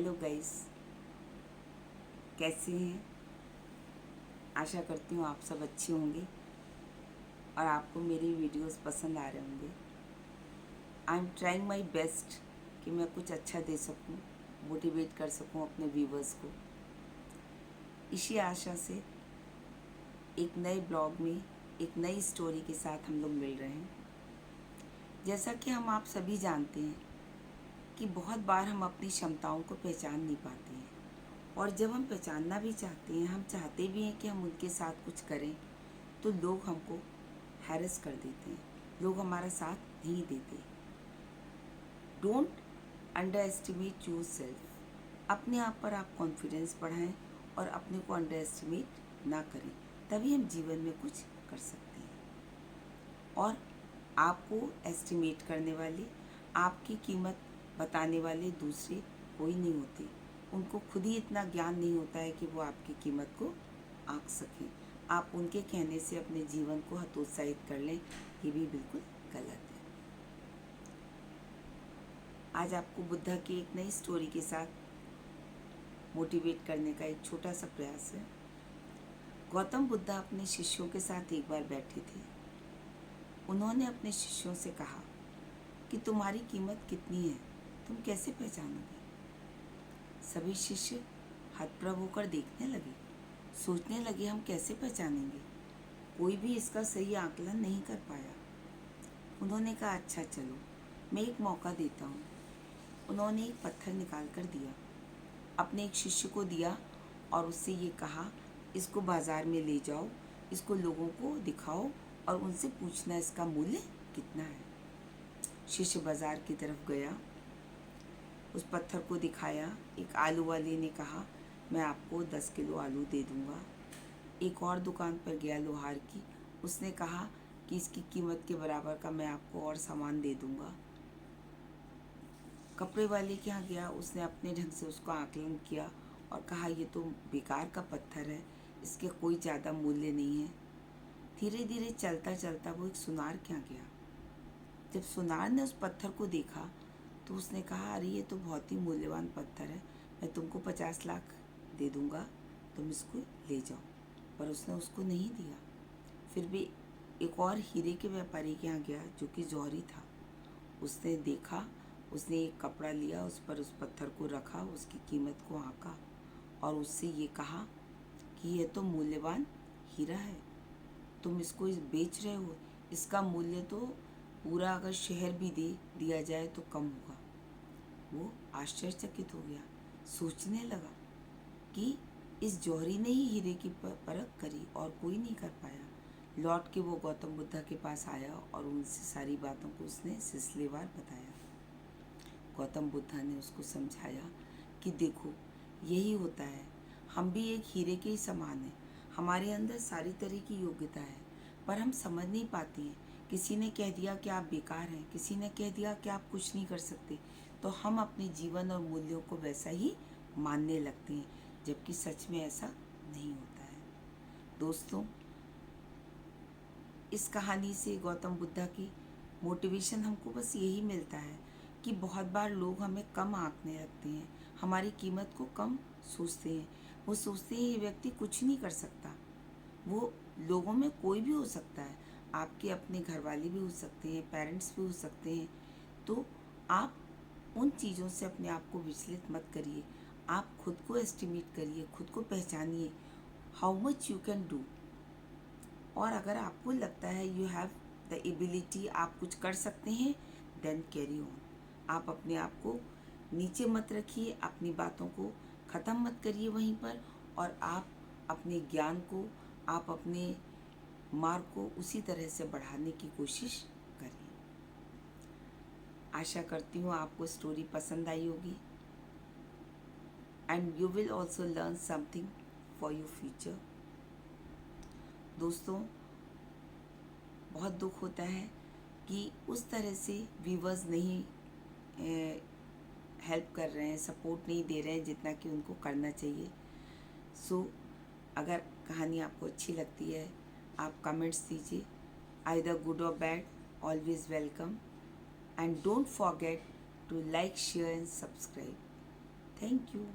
Hello guys, कैसे हैं। आशा करती हूँ आप सब अच्छे होंगे और आपको मेरी वीडियोस पसंद आ रहे होंगे। I am trying my best कि मैं कुछ अच्छा दे सकूँ, मोटिवेट कर सकूँ अपने व्यूवर्स को। इसी आशा से एक नए ब्लॉग में एक नई स्टोरी के साथ हम लोग मिल रहे हैं। जैसा कि हम आप सभी जानते हैं कि बहुत बार हम अपनी क्षमताओं को पहचान नहीं पाते हैं, और जब हम पहचानना भी चाहते हैं, हम चाहते भी हैं कि हम उनके साथ कुछ करें, तो लोग हमको हैरेस कर देते हैं, लोग हमारा साथ नहीं देते। Don't under estimate your self. अपने आप पर आप कॉन्फिडेंस बढ़ाएं और अपने को अंडर एस्टिमेट ना करें, तभी हम जीवन में कुछ कर सकते हैं। और आपको एस्टिमेट करने वाले, आपकी कीमत बताने वाले दूसरे कोई नहीं होते। उनको खुद ही इतना ज्ञान नहीं होता है कि वो आपकी कीमत को आंक सकें। आप उनके कहने से अपने जीवन को हतोत्साहित कर लें, ये भी बिल्कुल गलत है। आज आपको बुद्धा की एक नई स्टोरी के साथ मोटिवेट करने का एक छोटा सा प्रयास है। गौतम बुद्धा अपने शिष्यों के साथ एक बार बैठे थे। उन्होंने अपने शिष्यों से कहा कि तुम्हारी कीमत कितनी है, तुम कैसे पहचानोगे। सभी शिष्य हतप्रभ होकर देखने लगे, सोचने लगे हम कैसे पहचानेंगे। कोई भी इसका सही आकलन नहीं कर पाया। उन्होंने कहा अच्छा चलो, मैं एक मौका देता हूँ। उन्होंने एक पत्थर निकाल कर दिया, अपने एक शिष्य को दिया और उससे ये कहा इसको बाज़ार में ले जाओ, इसको लोगों को दिखाओ और उनसे पूछना इसका मूल्य कितना है। शिष्य बाज़ार की तरफ गया, उस पत्थर को दिखाया। एक आलू वाले ने कहा मैं आपको 10 किलो आलू दे दूँगा। एक और दुकान पर गया लोहार की, उसने कहा कि इसकी कीमत के बराबर का मैं आपको और सामान दे दूँगा। कपड़े वाले के यहाँ गया, उसने अपने ढंग से उसको आकलन किया और कहा ये तो बेकार का पत्थर है, इसके कोई ज़्यादा मूल्य नहीं है। धीरे धीरे चलता चलता वो एक सुनार के यहाँ गया। जब सुनार ने उस पत्थर को देखा तो उसने कहा अरे ये तो बहुत ही मूल्यवान पत्थर है, मैं तुमको 50 लाख दे दूँगा, तुम इसको ले जाओ। पर उसने उसको नहीं दिया। फिर भी एक और हीरे के व्यापारी के यहाँ गया जो कि जौहरी था। उसने देखा, उसने एक कपड़ा लिया, उस पर उस पत्थर को रखा, उसकी कीमत को आंका और उससे ये कहा कि ये तो मूल्यवान हीरा है, तुम इसको बेच रहे हो, इसका मूल्य तो पूरा अगर शहर भी दे दिया जाए तो कम होगा। वो आश्चर्यचकित हो गया, सोचने लगा कि इस जौहरी ने ही हीरे की परख करी और कोई नहीं कर पाया। लौट के वो गौतम बुद्धा के पास आया और उनसे सारी बातों को उसने सिलसिलेवार बताया। गौतम बुद्धा ने उसको समझाया कि देखो यही होता है, हम भी एक हीरे के ही समान हैं, हमारे अंदर सारी तरह की योग्यता है, पर हम समझ नहीं पाते हैं। किसी ने कह दिया कि आप बेकार हैं, किसी ने कह दिया कि आप कुछ नहीं कर सकते, तो हम अपने जीवन और मूल्यों को वैसा ही मानने लगते हैं, जबकि सच में ऐसा नहीं होता है। दोस्तों, इस कहानी से गौतम बुद्धा की मोटिवेशन हमको बस यही मिलता है कि बहुत बार लोग हमें कम आंकने लगते हैं, हमारी कीमत को कम सोचते हैं। वो सोचते हैं ये व्यक्ति कुछ नहीं कर सकता। वो लोगों में कोई भी हो सकता है, आपके अपने घर वाले भी हो सकते हैं, पेरेंट्स भी हो सकते हैं। तो आप उन चीज़ों से अपने आप को विचलित मत करिए। आप खुद को एस्टिमेट करिए, खुद को पहचानिए, how much you can do. और अगर आपको लगता है यू हैव द एबिलिटी, आप कुछ कर सकते हैं, देन कैरी ऑन। आप अपने आप को नीचे मत रखिए, अपनी बातों को ख़त्म मत करिए वहीं पर, और आप अपने ज्ञान को, आप अपने मार्ग को उसी तरह से बढ़ाने की कोशिश करिए। आशा करती हूँ आपको स्टोरी पसंद आई होगी and you will also learn something for your future. दोस्तों, बहुत दुख होता है कि उस तरह से व्यूवर्स नहीं हेल्प कर रहे हैं, सपोर्ट नहीं दे रहे हैं जितना कि उनको करना चाहिए। सो अगर कहानी आपको अच्छी लगती है, आप कमेंट्स दीजिए, either good or bad, always welcome, and don't forget to like, share and subscribe. Thank you.